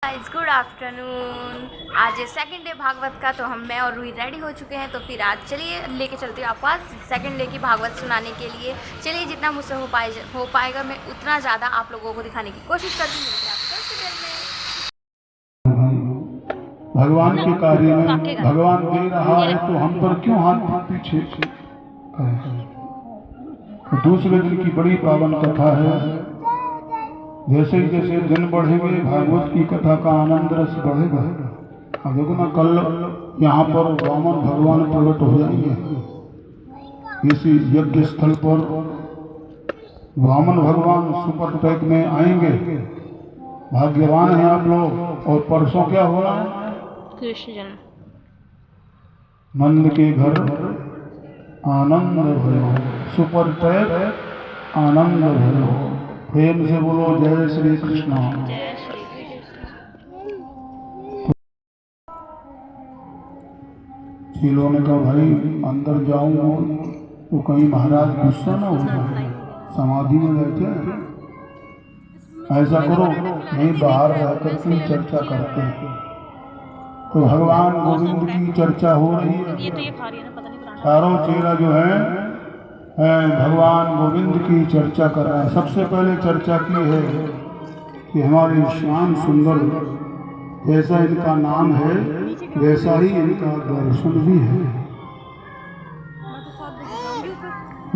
Guys good afternoon. आज second day Bhagavat का, तो मैं और रूही रेडी हो चुके हैं। तो फिर आज चलिए लेके चलती हूँ आपको सेकंड डे की भागवत सुनाने के लिए। चलिए जितना मुझसे हो पाएगा मैं उतना ज़्यादा आप लोगों को दिखाने की कोशिश करती हूँ। भगवान के कार्य में भगवान दे रहा है तो हम पर क्यों हाथ पीछे करें। दूसरे दिन की बड़ी पावन कथा है। जैसे ही जैसे दिन बढ़ेंगे भागवत की कथा का आनंद रस बढ़ेगा। अब देखो ना, कल यहाँ पर वामन भगवान प्रकट हो जाएंगे। इसी यज्ञ स्थल पर वामन भगवान सुपर पैक में आएंगे। भाग्यवान हैं आप लोग। और परसों क्या हो रहा है? कृष्ण जन्म। नंद के घर आनंद भयो, सुपर पैक आनंद भयो। प्रेम से बोलो जय श्री कृष्ण। जय श्री कृष्ण। चीलों ने कहा भाई अंदर जाऊं तो कहीं महाराज गुस्सा ना हो जाए, समाधि में बैठे। ऐसा करो नहीं, बाहर रहकर की चर्चा करते हैं। तो भगवान गोविंद की चर्चा हो रही है। चारों चेला जो है भगवान गोविंद की चर्चा कर रहे हैं। सबसे पहले चर्चा की है कि हमारे श्याम सुंदर जैसा इनका नाम है वैसा ही इनका दर्शन भी है।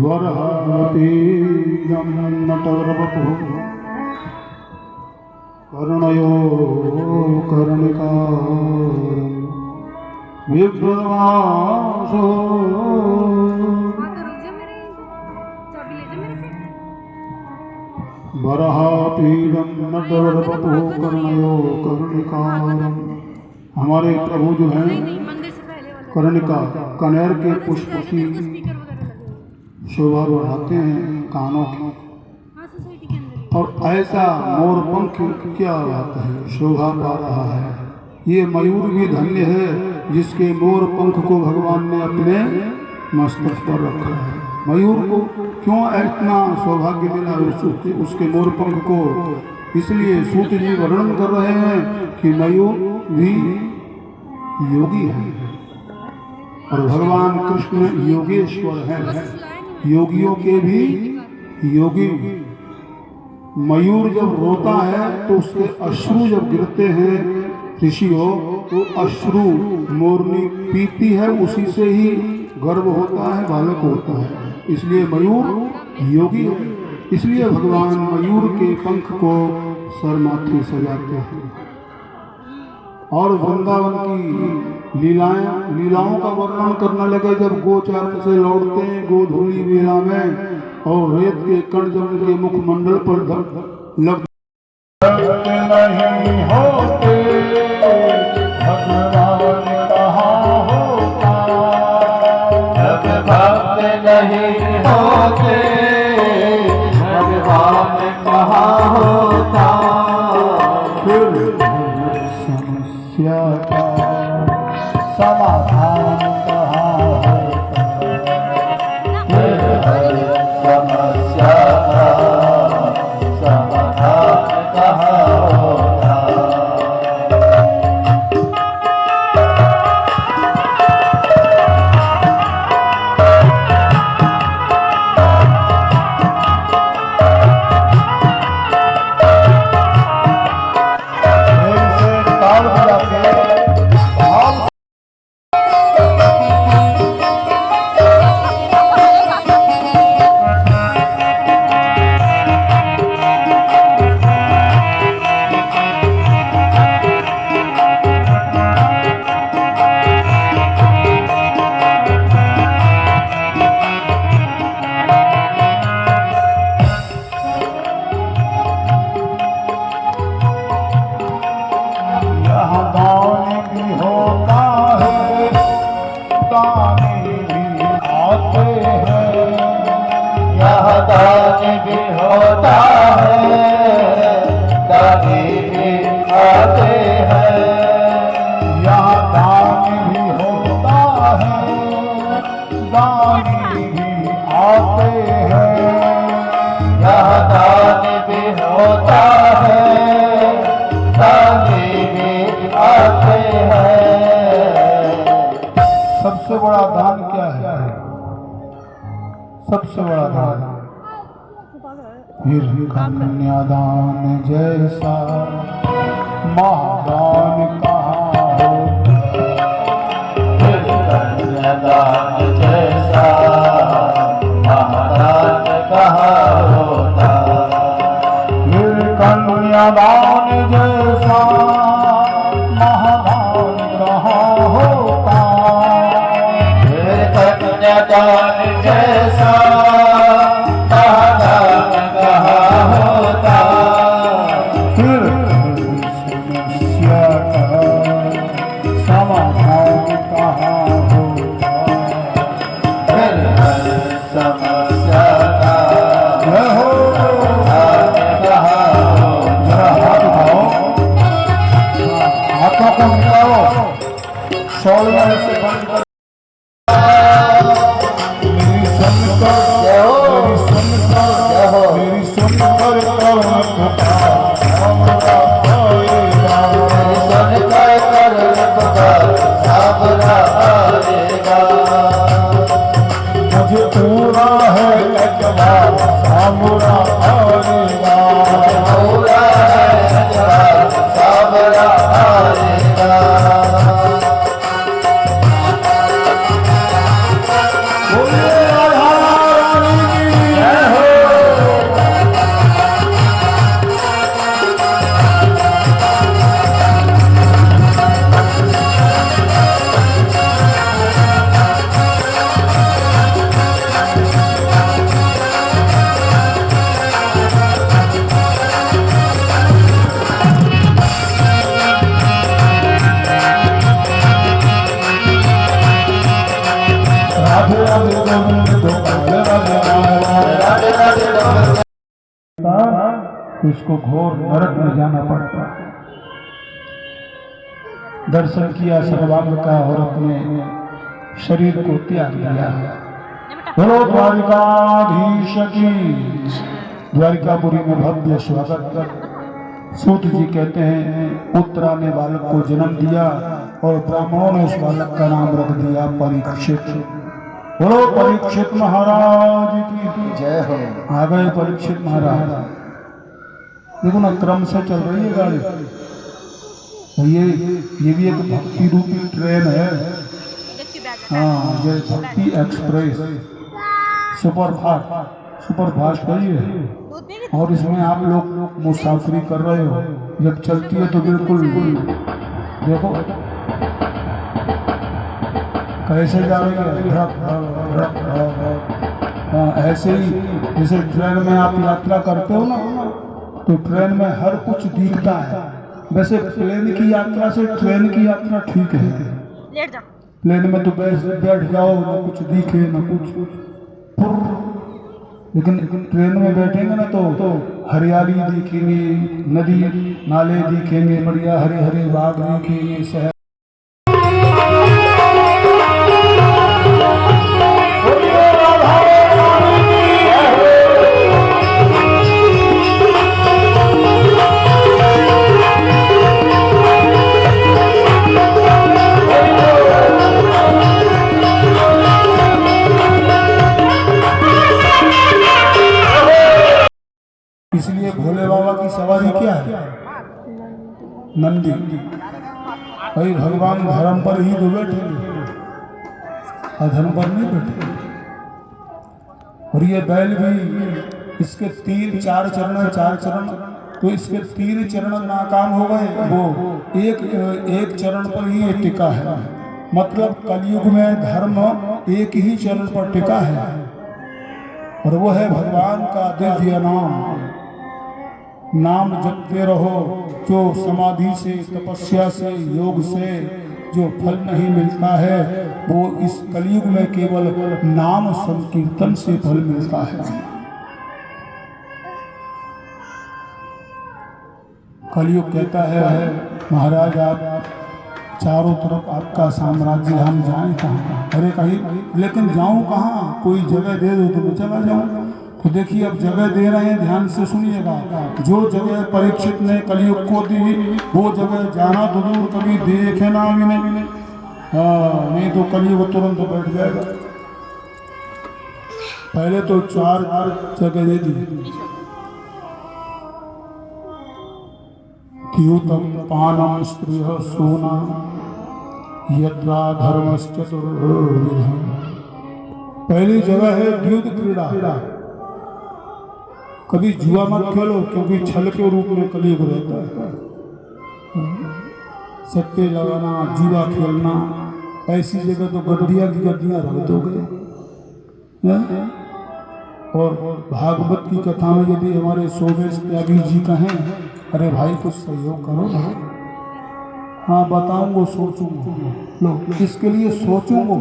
वरहतीयं नटवरवपुः कर्णयो कर्णिकारं विभ्रमाशो वराहपीडं नटवरवपुः कर्णयो कर्णिकारं। हमारे प्रभु जो हैं कर्णिका, कनेर के पुष्प की शोभा बढ़ाते हैं कानों की। और ऐसा मोर पंख क्या बात है, शोभा पा रहा है। ये मयूर भी धन्य है जिसके मोर पंख को भगवान ने अपने मस्तक पर रखा है। मयूर को क्यों इतना सौभाग्य मिला उसके मोर पंख को? इसलिए सूत जी वर्णन कर रहे हैं कि मयूर भी योगी है और भगवान कृष्ण योगेश्वर हैं, योगियों के भी योगी। मयूर जब रोता है तो उसके अश्रु जब गिरते हैं ऋषियों, तो अश्रु मोरनी पीती है, उसी से ही गर्भ होता है, बालक होता है। इसलिए मयूर योगी है। इसलिए भगवान मयूर के पंख को सरमाथे सजाते हैं। और वृंदावन की लीलाओं का वर्णन करने लगे। जब गोचारण से लौटते हैं गोधूली मेला में और रेत के कण जब उनके मुखमंडल पर लग नहीं होते भगवान कहाँ होता, जब भक्त नहीं होते भगवान कहाँ होता। फिर समस्या का समाधान कहाँ होता, समस्या का समाधान कहाँ होता। भागे भी आते हैं। सबसे बड़ा दान क्या है? सबसे बड़ा दान फिर कन्यादान जैसा महादान कहाँ होता। फिर कन्यादान जैसा महादान कहाँ होता। फिर कन्यादान जैसा महादान कहाँ होता। फिर कन्यादान जैसा महादान कहाँ होता। फिर समस्या का समाधान कहाँ होता। फिर हर समस्या का जय हो। समाधान कहाँ होता। जरा हाथ उठाओ, हाथों को मिलाओ, शॉल में से बंद कर। मेरी सुनकर, मेरी सुनकर, मेरी सुनकर करुण पुकार हमरा आएगा। सुनकर करुण पुकार सावरा आएगा। मुझे पूरा है एतबार सावरा आएगा। पूरा है एतबार सावरा आएगा। बोलिए राधा रानी की जय हो। राधे राधे गोविंद गोपाल राधे राधे राधे राधे। तो इसको घोर नरक में जाना पड़ता। दर्शन किया सर्वांग का और अपने शरीर को त्याग दिया। बोलो द्वारिकाधीश की। द्वारिकापुरी में भव्य स्वागत। सूत जी कहते हैं पुत्र ने बालक को जन्म दिया और ब्राह्मणों ने उस बालक का नाम रख दिया परीक्षित। बोलो परीक्षित महाराज की जय हो। आ गए परीक्षित महाराज। देखो ना क्रम से चल रही है गाड़ी। ये भी एक भक्ति रूपी ट्रेन है। हाँ, ये भक्ति एक्सप्रेस सुपरफास्ट है। और इसमें आप लोग मुसाफिरी कर रहे हो। जब चलती है तो बिल्कुल देखो कैसे जा रही है। हाँ, ऐसे ही जैसे ट्रेन में आप यात्रा करते हो ना, तो ट्रेन में हर कुछ दिखता है। वैसे प्लेन की यात्रा से ट्रेन की यात्रा ठीक है। प्लेन में तो बैठ जाओ, ना कुछ दिखे ना कुछ। लेकिन ट्रेन में बैठेंगे ना तो हरियाली दिखेंगे, नदी नाले दिखेंगे, बढ़िया हरे हरे बाग दिखेंगे, शहर। इसलिए भोले बाबा की सवारी क्या है? नंदी। भाई भगवान धर्म पर ही तो बैठेंगे, अधर्म पर नहीं बैठेंगे। और ये बैल भी, इसके 3-4 चरण, तो इसके 3 चरण नाकाम हो गए। वो एक चरण पर ही ये टिका है। मतलब कलयुग में धर्म एक ही चरण पर टिका है, और वो है भगवान का दिव्य नाम जपते रहो। जो समाधि से, तपस्या से, योग से जो फल नहीं मिलता है, वो इस कलयुग में केवल नाम संकीर्तन से फल मिलता है। कलयुग कहता है महाराज आप चारों तरफ आपका साम्राज्य, हम जाएं कहाँ? अरे कहीं, लेकिन जाऊं कहाँ? कोई जगह दे दो तो मैं चला जाऊं। तो देखिए अब जगह दे रहे हैं, ध्यान से सुनिएगा। जो जगह परीक्षित ने कलयुग को दी वो जगह जाना तो दूर कभी देखे ना मिले। हाँ, नहीं तो कलयुग तुरंत बैठ जाएगा। पहले तो 4 जगह दे दी। द्यूतम पानम स्त्रिय सोना यत्रा धर्मश्चतुर्विधम्। पहली जगह है द्यूत क्रीड़ा। कभी जुआ मत खेलो, क्योंकि छल के रूप में कलयुग रहता है। सट्टे लगाना, जुआ खेलना, ऐसी जगह तो गड्डियां की गड्डियां रख दोगे। और भागवत की कथा में यदि हमारे सोमेश त्यागी जी कहें, अरे भाई कुछ सहयोग करो ना, हाँ बताऊंगा, सोचूंगा। लो, इसके लिए सोचूंगा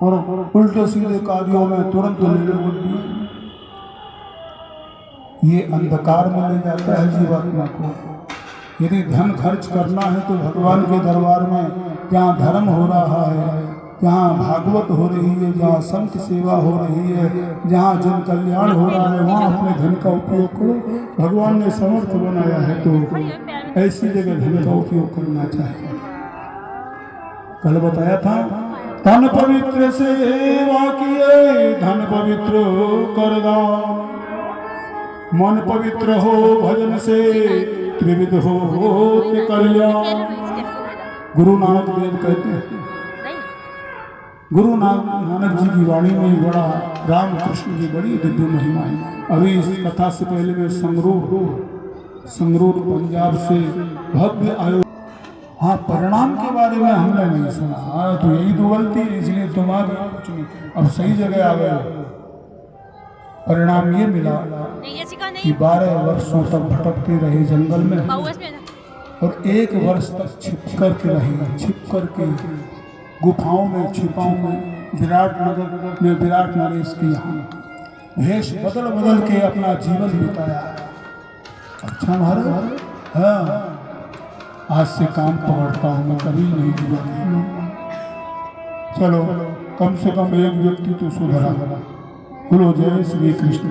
और उल्टे सीधे कार्यों में तुरंत ले लो। ये अंधकार में ले जाता है जीवात्मा को। यदि धन खर्च करना है तो भगवान के दरबार में जहाँ धर्म हो रहा है, जहाँ भागवत हो रही है, जहाँ संत सेवा हो रही है, जहाँ जन कल्याण हो रहा है, वहाँ अपने धन का उपयोग करो। भगवान ने समर्थ बनाया है तो ऐसी जगह धन का उपयोग करना चाहिए। कल बताया था, तन पवित्र सेवा किए धन पवित्र कर दान, मन पवित्र हो भजन से त्रिविध हो कल्याण। गुरु नानक देव कहते हैं, गुरु नानक जी की वाणी में बड़ा रामकृष्ण की बड़ी दिव्य महिमा है। अभी इस कथा से पहले मैं संगरूर पंजाब से भव्य आयो। हाँ, परिणाम के बारे में हमने नहीं सुना। हाँ, तो यही तो गलती है, इसलिए तुम्हारी कुछ नहीं। अब सही जगह आ गए। परिणाम ये मिला कि 12 वर्षों तक भटकते रहे जंगल में और 1 वर्ष तक छिप कर के गुफाओं में, छिपाओं में, विराटनगर में विराट नरेश के यहाँ भेष बदल के अपना जीवन बिताया। अच्छा महाराज, हाँ, आज से काम पकड़ता हूँ मैं, कभी नहीं जुड़ा। चलो, कम से कम एक व्यक्ति तो सुधरा। बोलो जय श्री कृष्ण।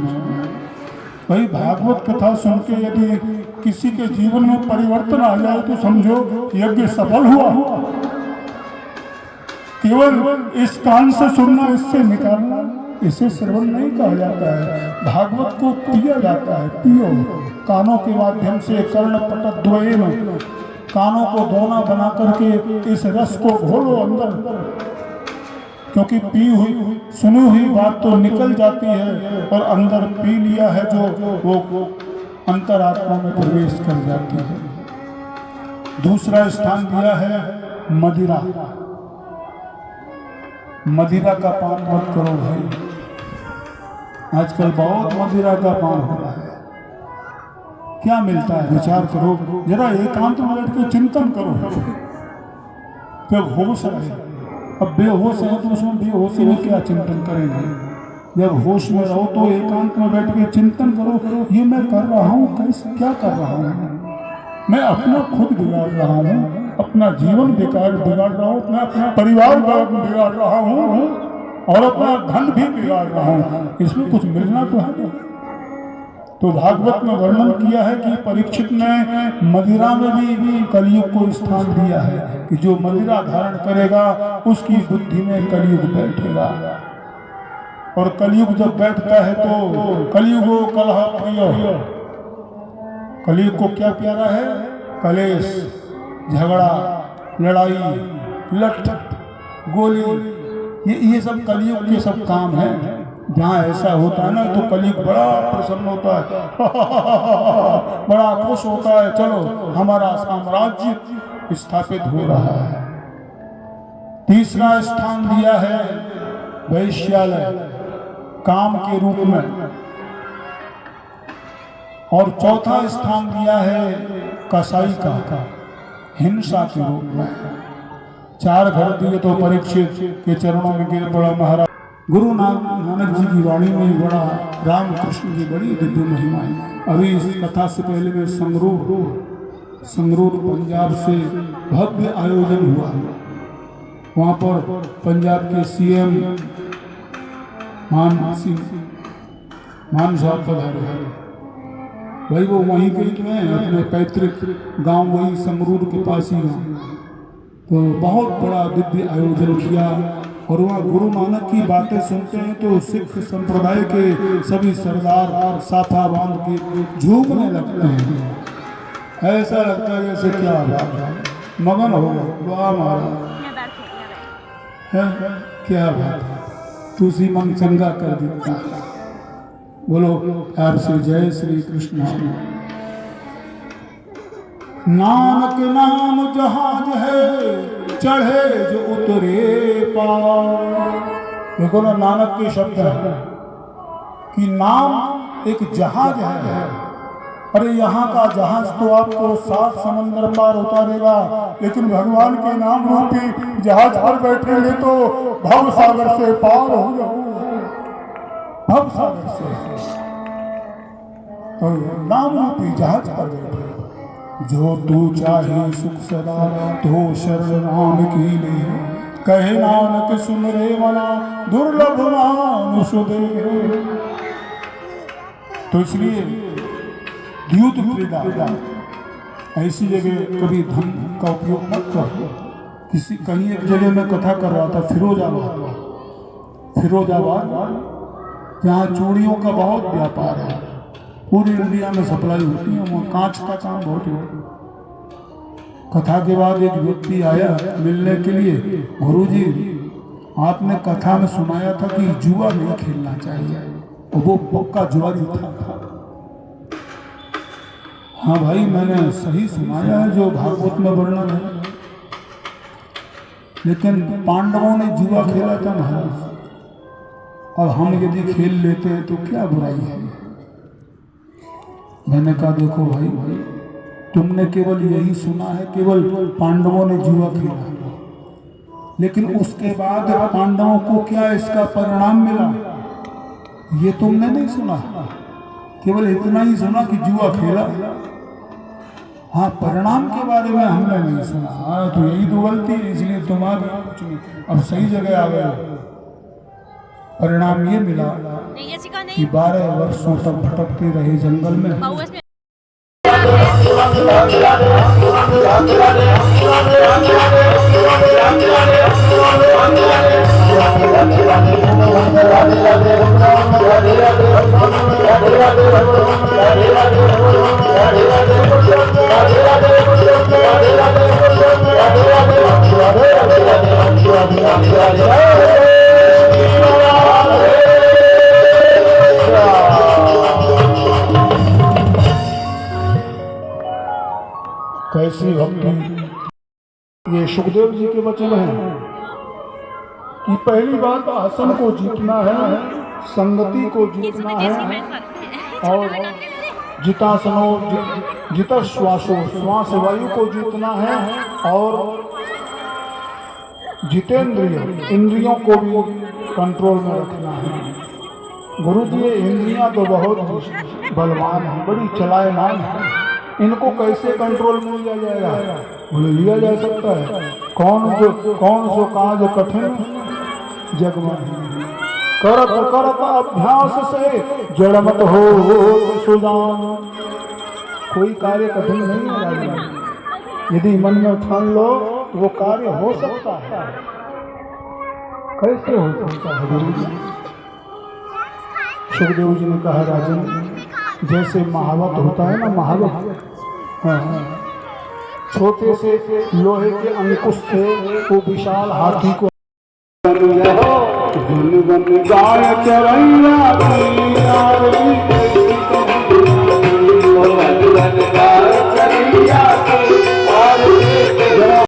भाई, भागवत कथा सुन के यदि किसी के जीवन में परिवर्तन आ जाए तो समझो यज्ञ सफल हुआ। केवल इस कान से सुनना, इससे निकालना, इसे श्रवण नहीं कहा जाता है। भागवत को पिया जाता है, पियो। कानों के माध्यम से कर्ण पटद्वयेन, कानों को दोना बना करके इस रस को घोलो अंदर, क्योंकि पी हुई सुनी हुई बात तो निकल जाती है और अंदर पी लिया है जो वो अंतरात्मा में प्रवेश कर जाती है। दूसरा स्थान दिया है मदिरा। मदिरा का पान मत करो भाई, आजकल बहुत मदिरा का पान हो रहा है। क्या मिलता है विचार करो, जरा एकांत में बैठ के चिंतन करो। जब होश रहे, अब बेहोश है तो उसमें बेहोशी में क्या चिंतन करेंगे। जब होश में रहो तो एकांत में बैठ के चिंतन करो, ये मैं कर रहा हूँ, कैसे क्या कर रहा हूँ। मैं अपना खुद बिगाड़ रहा हूँ, अपना जीवन बिगाड़ रहा हूँ, अपना परिवार बिगाड़ रहा हूँ और अपना धन भी बिगाड़ रहा हूँ। इसमें कुछ मिलना तो है ना। तो भागवत में वर्णन किया है कि परीक्षित ने मदिरा में भी कलयुग को स्थान दिया है कि जो मदिरा धारण करेगा उसकी बुद्धि में कलयुग बैठेगा। और कलयुग जब बैठता है तो कलयुगो कलह प्रिय। कलयुग को क्या प्यारा है? कलेश, झगड़ा, लड़ाई, लठ, गोली, ये सब कलयुग के सब काम हैं। जहाँ ऐसा होता है ना तो कलयुग बड़ा प्रसन्न होता है, बड़ा खुश होता है, चलो हमारा साम्राज्य स्थापित हो रहा है। तीसरा स्थान दिया है वैश्यालय, काम के रूप में। और चौथा स्थान दिया है कसाई का, हिंसा के रूप में। 4 घर दिए तो परीक्षित के चरणों में गिर पड़ा महाराज। गुरु नानक जी की वाणी में बड़ा रामकृष्ण की बड़ी दिव्य महिमा है। अभी इस कथा से पहले मैं संगरूर पंजाब से भव्य आयोजन हुआ। वहाँ पर पंजाब के CM मान सिंह मानसा पधारे। भाई वो वहीं के हैं, अपने पैतृक गांव वही समरूर के पास ही गाँव। तो बहुत बड़ा दिव्य आयोजन किया और वहाँ गुरु नानक की बातें सुनते हैं तो सिख संप्रदाय के सभी सरदार साथा बांध के झूमने लगते हैं। ऐसा लगता है जैसे क्या बात है, मगन हो गए। वाह महाराज है, क्या बात है, तुसी मन चंगा कर देता। बोलो प्यार से जय श्री कृष्ण। नानक नाम जहाज है चढ़े जो उतरे पार। देखो ना, नानक के शब्द है कि नाम एक जहाज है। अरे यहाँ का जहाज तो आपको 7 समंदर पार उतारेगा, लेकिन भगवान के नाम रूपी जहाज पर बैठेंगे तो भव सागर से पार हो जाओगे। भव सागर से तो नाम रूपी जहाज पर बैठे। जो तू चाहे सुख सदा तो शरण राम की ले, कहे नानक सुन रे मना दुर्लभ मानुष दे। तो इसलिए द्यूत क्रीड़ा, ऐसी जगह कभी धन का उपयोग मत करो। किसी कहीं एक जगह में कथा कर रहा था, फिरोजाबाद जहाँ चूड़ियों का बहुत व्यापार है, पूरी इंडिया में सप्लाई होती है, वहाँ कांच का काम बहुत होता है। कथा के बाद एक व्यक्ति आया मिलने के लिए, गुरुजी आपने कथा में सुनाया था कि जुआ नहीं खेलना चाहिए, और वो पक्का जुआरी था। हाँ भाई, मैंने सही सुनाया है जो भागवत में वर्णन है, लेकिन पांडवों ने जुआ खेला था महाराज, और हम यदि खेल लेते हैं तो क्या बुराई है। मैंने कहा देखो भाई, तुमने केवल यही सुना है, केवल पांडवों ने जुआ खेला, लेकिन उसके बाद पांडवों को क्या इसका परिणाम मिला ये तुमने नहीं सुना। केवल इतना ही सुना कि जुआ खेला, हाँ परिणाम के बारे में हमने नहीं सुना। हाँ तो यही तो गलती है, इसलिए तुम्हारी कुछ नहीं। अब सही जगह आ गए। परिणाम ये मिला कि 12 वर्षों तक भटकते रहे जंगल में। कैसी भक्ति। ये सुखदेव जी के वचन हैं कि पहली बात आसन को जीतना है, संगति को जीतना है, और जितासनो जिता श्वासो श्वास वायु को जीतना है, और जितेंद्रिय इंद्रियों को भी कंट्रोल में रखना है। गुरु जी ये इंद्रियां तो बहुत बलवान है, बड़ी चलायमान है, इनको कैसे कंट्रोल में लिया जाएगा? बोले लिया जा सकता है। कौन सो काज कठिन जग में, करत करत अभ्यास से जड़मत हो सुजान। कोई कार्य कठिन नहीं है, यदि मन में ठान लो तो वो कार्य हो सकता है। कैसे हो सकता है गुरु जी? सुखदेव जी ने कहा राजन, जैसे महावत होता है ना, महावत, हाँ, छोटे से लोहे के अंकुश से वो विशाल हाथी को बन गाय चरैया